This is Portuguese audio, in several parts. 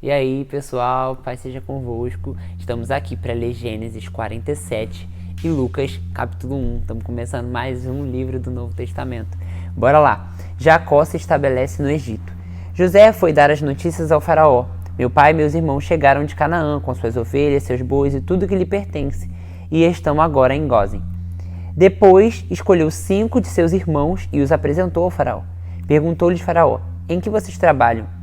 E aí, pessoal, Pai seja convosco. Estamos aqui para ler Gênesis 47 e Lucas capítulo 1. Estamos começando mais um livro do Novo Testamento. Bora lá. Jacó se estabelece no Egito. José foi dar as notícias ao faraó. Meu pai e meus irmãos chegaram de Canaã com suas ovelhas, seus bois e tudo que lhe pertence, e estão agora em Gósen. Depois escolheu 5 de seus irmãos e os apresentou ao faraó. Perguntou-lhes faraó: em que vocês trabalham?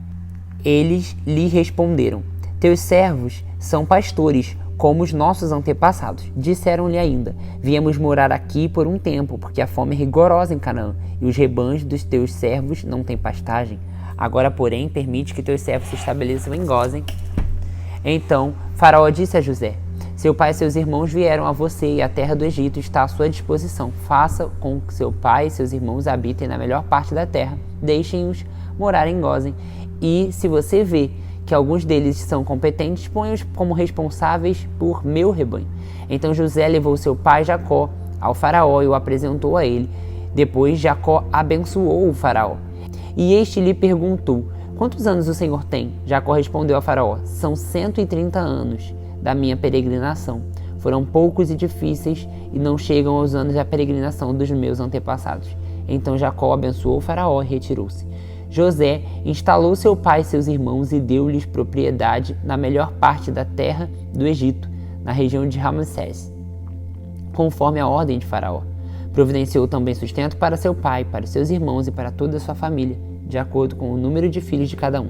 Eles lhe responderam: teus servos são pastores, como os nossos antepassados. Disseram-lhe ainda: viemos morar aqui por um tempo, porque a fome é rigorosa em Canaã, e os rebanhos dos teus servos não têm pastagem. Agora, porém, permite que teus servos se estabeleçam em Gósen. Então Faraó disse a José: seu pai e seus irmãos vieram a você, e a terra do Egito está à sua disposição. Faça com que seu pai e seus irmãos habitem na melhor parte da terra. Deixem-os morar em Gósen. E se você vê que alguns deles são competentes, ponha-os como responsáveis por meu rebanho. Então José levou seu pai Jacó ao faraó e o apresentou a ele. Depois Jacó abençoou o faraó. E este lhe perguntou: quantos anos o senhor tem? Jacó respondeu ao faraó: são 130 anos da minha peregrinação. Foram poucos e difíceis e não chegam aos anos da peregrinação dos meus antepassados. Então Jacó abençoou o faraó e retirou-se. José instalou seu pai e seus irmãos e deu-lhes propriedade na melhor parte da terra do Egito, na região de Ramsés, conforme a ordem de faraó. Providenciou também sustento para seu pai, para seus irmãos e para toda a sua família, de acordo com o número de filhos de cada um.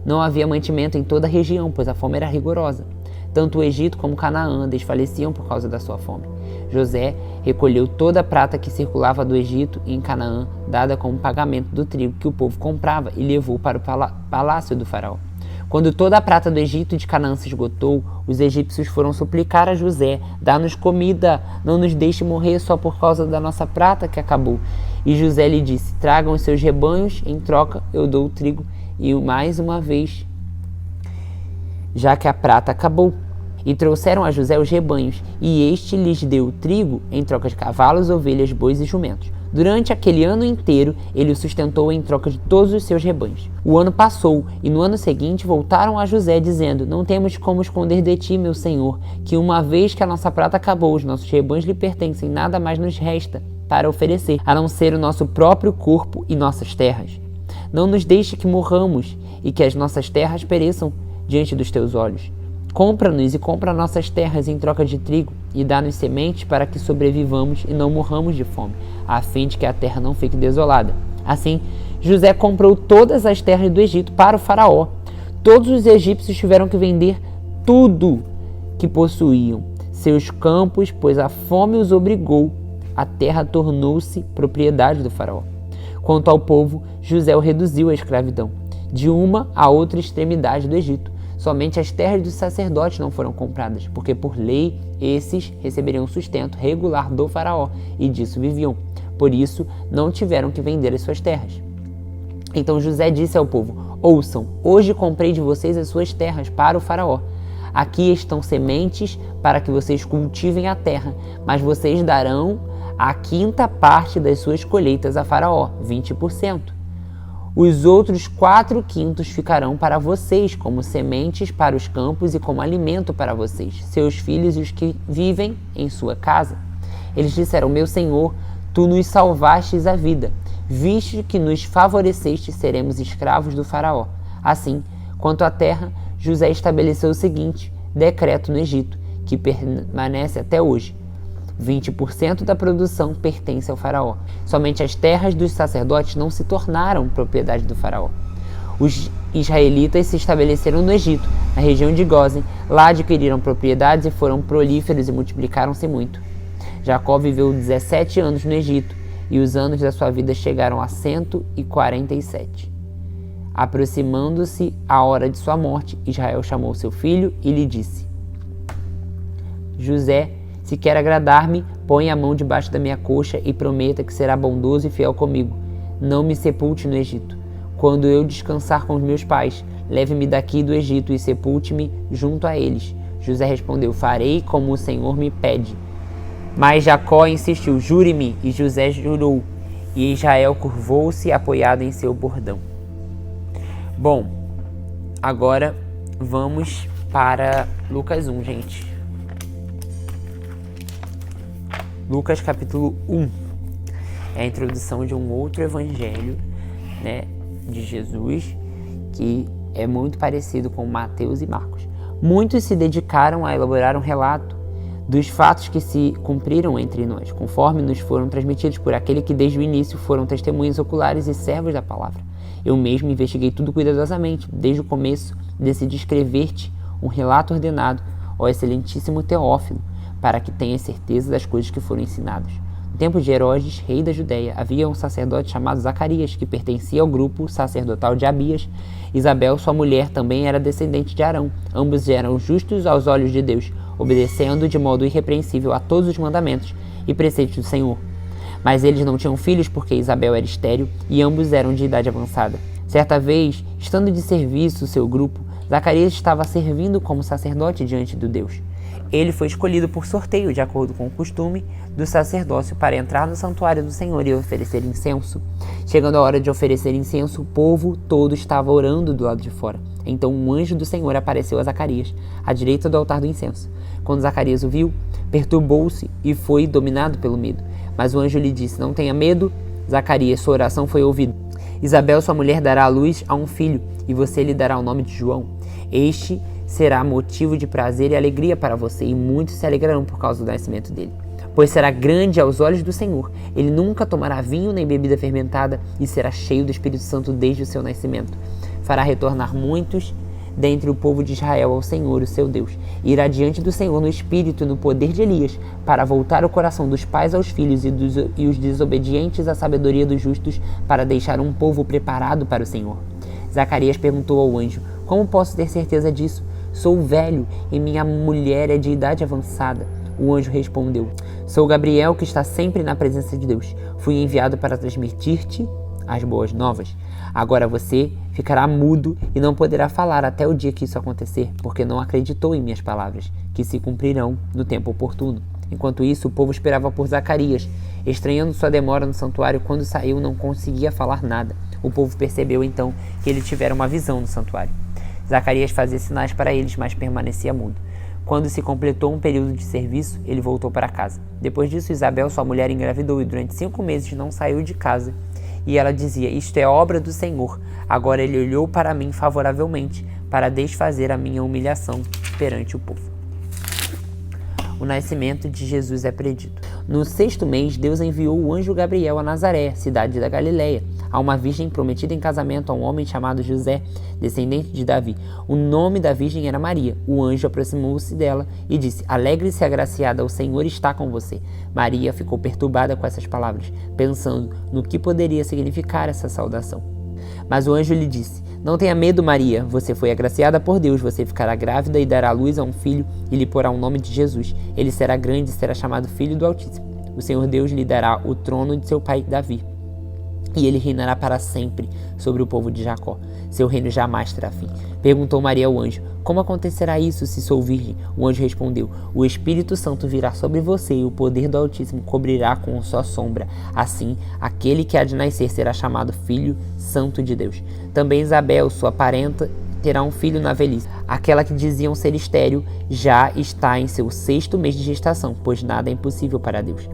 Não havia mantimento em toda a região, pois a fome era rigorosa. Tanto o Egito como Canaã desfaleciam por causa da sua fome. José recolheu toda a prata que circulava do Egito e em Canaã, dada como pagamento do trigo que o povo comprava, e levou para o palácio do faraó. Quando toda a prata do Egito e de Canaã se esgotou, os egípcios foram suplicar a José: dá-nos comida, não nos deixe morrer só por causa da nossa prata que acabou. E José lhe disse: tragam os seus rebanhos, em troca eu dou o trigo. E mais uma vez, já que a prata acabou. E trouxeram a José os rebanhos, e este lhes deu o trigo em troca de cavalos, ovelhas, bois e jumentos. Durante aquele ano inteiro, ele o sustentou em troca de todos os seus rebanhos. O ano passou, e no ano seguinte voltaram a José, dizendo: não temos como esconder de ti, meu senhor, que uma vez que a nossa prata acabou, os nossos rebanhos lhe pertencem, nada mais nos resta para oferecer, a não ser o nosso próprio corpo e nossas terras. Não nos deixe que morramos, e que as nossas terras pereçam diante dos teus olhos. Compra-nos e compra nossas terras em troca de trigo, e dá-nos sementes para que sobrevivamos e não morramos de fome, a fim de que a terra não fique desolada. Assim, José comprou todas as terras do Egito para o faraó. Todos os egípcios tiveram que vender tudo que possuíam, seus campos, pois a fome os obrigou. A terra tornou-se propriedade do faraó. Quanto ao povo, José o reduziu à escravidão, de uma à outra extremidade do Egito. Somente as terras dos sacerdotes não foram compradas, porque por lei esses receberiam sustento regular do faraó e disso viviam. Por isso, não tiveram que vender as suas terras. Então José disse ao povo: ouçam, hoje comprei de vocês as suas terras para o faraó. Aqui estão sementes para que vocês cultivem a terra, mas vocês darão a 5ª parte das suas colheitas a faraó, 20%. Os outros 4/5 ficarão para vocês, como sementes para os campos e como alimento para vocês, seus filhos e os que vivem em sua casa. Eles disseram: meu senhor, tu nos salvastes a vida. Visto que nos favoreceste, seremos escravos do faraó. Assim, quanto à terra, José estabeleceu o seguinte decreto no Egito, que permanece até hoje: 20% da produção pertence ao faraó. Somente as terras dos sacerdotes não se tornaram propriedade do faraó. Os israelitas se estabeleceram no Egito, na região de Gósen. Lá adquiriram propriedades e foram prolíferos e multiplicaram-se muito. Jacó viveu 17 anos no Egito, e os anos da sua vida chegaram a 147. Aproximando-se a hora de sua morte, Israel chamou seu filho e lhe disse: José, se quer agradar-me, põe a mão debaixo da minha coxa e prometa que será bondoso e fiel comigo. Não me sepulte no Egito. Quando eu descansar com os meus pais, leve-me daqui do Egito e sepulte-me junto a eles. José respondeu: farei como o Senhor me pede. Mas Jacó insistiu: jure-me. E José jurou. E Israel curvou-se apoiado em seu bordão. Bom, Agora vamos para Lucas 1, gente. Lucas capítulo 1 é a introdução de um outro evangelho, né, de Jesus, que é muito parecido com Mateus e Marcos. Muitos se dedicaram a elaborar um relato dos fatos que se cumpriram entre nós, conforme nos foram transmitidos por aquele que desde o início foram testemunhas oculares e servos da palavra. Eu mesmo investiguei tudo cuidadosamente, desde o começo decidi escrever-te um relato ordenado, ó excelentíssimo Teófilo, para que tenhas certeza das coisas que foram ensinadas. No tempo de Herodes, rei da Judéia, havia um sacerdote chamado Zacarias, que pertencia ao grupo sacerdotal de Abias. Isabel, sua mulher, também era descendente de Arão. Ambos eram justos aos olhos de Deus, obedecendo de modo irrepreensível a todos os mandamentos e preceitos do Senhor. Mas eles não tinham filhos porque Isabel era estéril e ambos eram de idade avançada. Certa vez, estando de serviço seu grupo, Zacarias estava servindo como sacerdote diante de Deus. Ele foi escolhido por sorteio, de acordo com o costume do sacerdócio, para entrar no santuário do Senhor e oferecer incenso. Chegando a hora de oferecer incenso, o povo todo estava orando do lado de fora. Então um anjo do Senhor apareceu a Zacarias, à direita do altar do incenso. Quando Zacarias o viu, perturbou-se e foi dominado pelo medo. Mas o anjo lhe disse: não tenha medo, Zacarias, sua oração foi ouvida. Isabel, sua mulher, dará à luz a um filho, e você lhe dará o nome de João. Este será motivo de prazer e alegria para você, e muitos se alegrarão por causa do nascimento dele. Pois será grande aos olhos do Senhor. Ele nunca tomará vinho nem bebida fermentada, e será cheio do Espírito Santo desde o seu nascimento. Fará retornar muitos dentre o povo de Israel ao Senhor, o seu Deus. E irá diante do Senhor no espírito e no poder de Elias, para voltar o coração dos pais aos filhos e os desobedientes à sabedoria dos justos, para deixar um povo preparado para o Senhor. Zacarias perguntou ao anjo: como posso ter certeza disso? Sou velho e minha mulher é de idade avançada. O anjo respondeu: sou Gabriel, que está sempre na presença de Deus. Fui enviado para transmitir-te as boas novas. Agora você ficará mudo e não poderá falar até o dia que isso acontecer, porque não acreditou em minhas palavras, que se cumprirão no tempo oportuno. Enquanto isso, o povo esperava por Zacarias. Estranhando sua demora no santuário, quando saiu não conseguia falar nada. O povo percebeu então que ele tivera uma visão no santuário. Zacarias fazia sinais para eles, mas permanecia mudo. Quando se completou um período de serviço, ele voltou para casa. Depois disso, Isabel, sua mulher, engravidou e durante 5 meses não saiu de casa. E ela dizia: isto é obra do Senhor. Agora ele olhou para mim favoravelmente, para desfazer a minha humilhação perante o povo. O nascimento de Jesus é predito. No 6º mês, Deus enviou o anjo Gabriel a Nazaré, cidade da Galileia, a uma virgem prometida em casamento a um homem chamado José, descendente de Davi. O nome da virgem era Maria. O anjo aproximou-se dela e disse: alegre-se, agraciada, o Senhor está com você. Maria ficou perturbada com essas palavras, pensando no que poderia significar essa saudação. Mas o anjo lhe disse: não tenha medo, Maria, você foi agraciada por Deus, você ficará grávida e dará à luz a um filho e lhe porá o nome de Jesus. Ele será grande e será chamado Filho do Altíssimo. O Senhor Deus lhe dará o trono de seu pai Davi, e ele reinará para sempre sobre o povo de Jacó. Seu reino jamais terá fim. Perguntou Maria ao anjo: como acontecerá isso se sou virgem? O anjo respondeu: o Espírito Santo virá sobre você e o poder do Altíssimo cobrirá com sua sombra. Assim, aquele que há de nascer será chamado Filho Santo de Deus. Também Isabel, sua parenta, terá um filho na velhice. Aquela que diziam ser estéril já está em seu 6º mês de gestação, pois nada é impossível para Deus.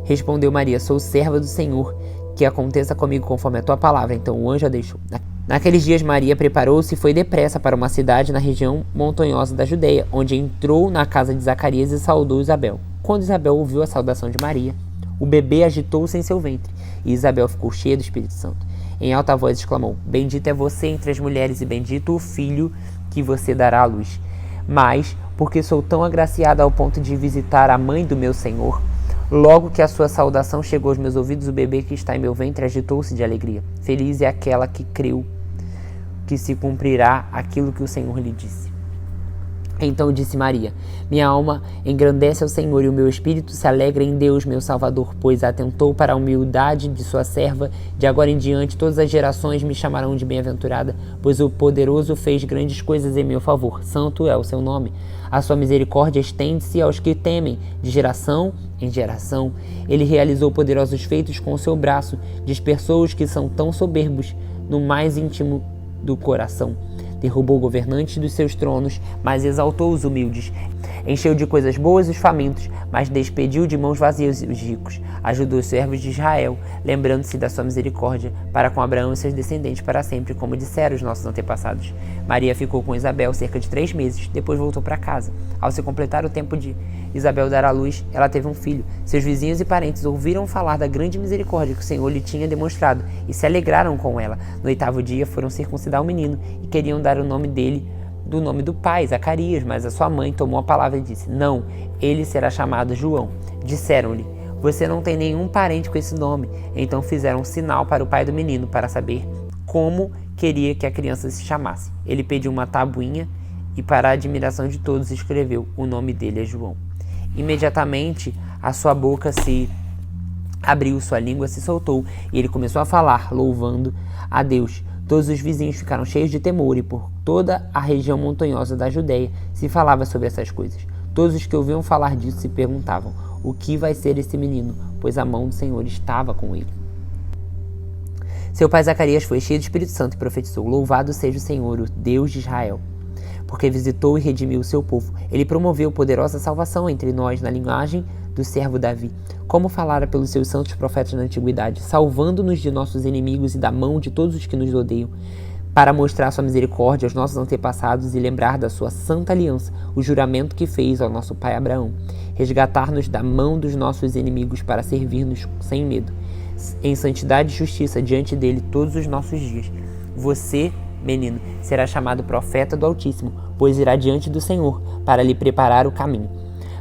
Respondeu Maria: sou serva do Senhor, que aconteça comigo conforme a tua palavra. Então o anjo a deixou. Naqueles dias Maria preparou-se e foi depressa para uma cidade na região montanhosa da Judeia, onde entrou na casa de Zacarias e saudou Isabel. Quando Isabel ouviu a saudação de Maria, o bebê agitou-se em seu ventre, e Isabel ficou cheia do Espírito Santo. Em alta voz exclamou: bendita é você entre as mulheres e bendito o filho que você dará à luz. Mas, porque sou tão agraciada ao ponto de visitar a mãe do meu Senhor, logo que a sua saudação chegou aos meus ouvidos, o bebê que está em meu ventre agitou-se de alegria. Feliz é aquela que creu que se cumprirá aquilo que o Senhor lhe disse. Então disse Maria: minha alma engrandece ao Senhor e o meu espírito se alegra em Deus, meu Salvador, pois atentou para a humildade de sua serva. De agora em diante todas as gerações me chamarão de bem-aventurada, pois o poderoso fez grandes coisas em meu favor. Santo é o seu nome. A sua misericórdia estende-se aos que temem, de geração em geração. Ele realizou poderosos feitos com o seu braço, dispersou os que são tão soberbos no mais íntimo do coração. derrubou governantes dos seus tronos, mas exaltou os humildes. Encheu de coisas boas os famintos, mas despediu de mãos vazias os ricos. Ajudou os servos de Israel, lembrando-se da sua misericórdia, para com Abraão e seus descendentes para sempre, como disseram os nossos antepassados. Maria ficou com Isabel cerca de 3 meses, depois voltou para casa. Ao se completar o tempo de Isabel dar à luz, ela teve um filho. Seus vizinhos e parentes ouviram falar da grande misericórdia que o Senhor lhe tinha demonstrado e se alegraram com ela. No 8º dia foram circuncidar o menino e queriam dar o nome dele do nome do pai, Zacarias, mas a sua mãe tomou a palavra e disse: não, ele será chamado João. Disseram-lhe: você não tem nenhum parente com esse nome. Então fizeram um sinal para o pai do menino para saber como queria que a criança se chamasse. Ele pediu uma tabuinha e, para a admiração de todos, escreveu: o nome dele é João. Imediatamente a sua boca se abriu, sua língua se soltou e ele começou a falar, louvando a Deus. Todos os vizinhos ficaram cheios de temor e por toda a região montanhosa da Judéia se falava sobre essas coisas. Todos os que ouviam falar disso se perguntavam: o que vai ser esse menino? Pois a mão do Senhor estava com ele. Seu pai Zacarias foi cheio do Espírito Santo e profetizou: louvado seja o Senhor, o Deus de Israel, porque visitou e redimiu o seu povo. Ele promoveu poderosa salvação entre nós na linhagem do servo Davi, como falara pelos seus santos profetas na antiguidade, salvando-nos de nossos inimigos e da mão de todos os que nos odeiam, para mostrar sua misericórdia aos nossos antepassados e lembrar da sua santa aliança, o juramento que fez ao nosso pai Abraão, resgatar-nos da mão dos nossos inimigos para servir-nos sem medo, em santidade e justiça diante dele todos os nossos dias. Você, menino, será chamado profeta do Altíssimo, pois irá diante do Senhor para lhe preparar o caminho,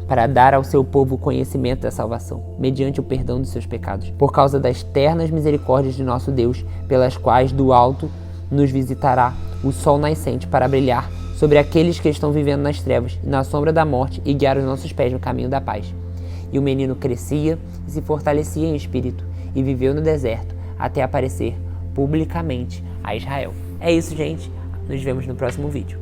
para dar ao seu povo o conhecimento da salvação, mediante o perdão dos seus pecados, por causa das ternas misericórdias de nosso Deus, pelas quais do alto nos visitará o sol nascente para brilhar sobre aqueles que estão vivendo nas trevas e na sombra da morte e guiar os nossos pés no caminho da paz. E o menino crescia e se fortalecia em espírito e viveu no deserto até aparecer publicamente a Israel. É isso, gente. Nos vemos no próximo vídeo.